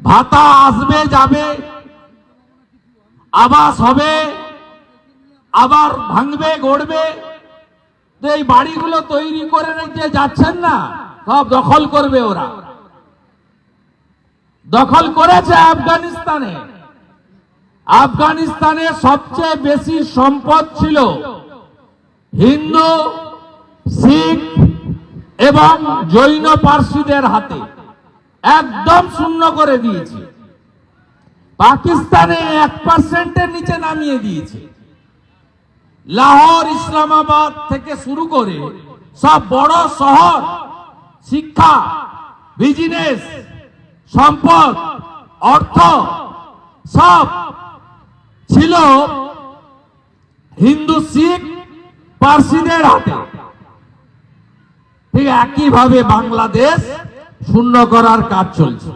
ভাতা আসবে যাবে, আবাস হবে, আবার ভাঙবে গড়বে। তো এই বাড়িগুলো তৈরি করে রেখে যাচ্ছেন না, সব দখল করবে ওরা। দখল করেছে আফগানিস্তানে। আফগানিস্তানে সবচেয়ে বেশি সম্পদ ছিল হিন্দু, শিখ এবং জৈন পার্সিদের হাতে, একদম শূন্য করে দিয়েছে। পাকিস্তানে 1% নিচে নামিয়ে দিয়েছে। লাহোর, ইসলামাবাদ থেকে শুরু করে সব বড় শহর, শিক্ষা, বিজনেস, সম্পদ, অর্থ সব ছিল হিন্দু, শিখ, পার্সিদের হাতে। ঠিক একইভাবে বাংলাদেশ শূন্য করার কাজ চলছে।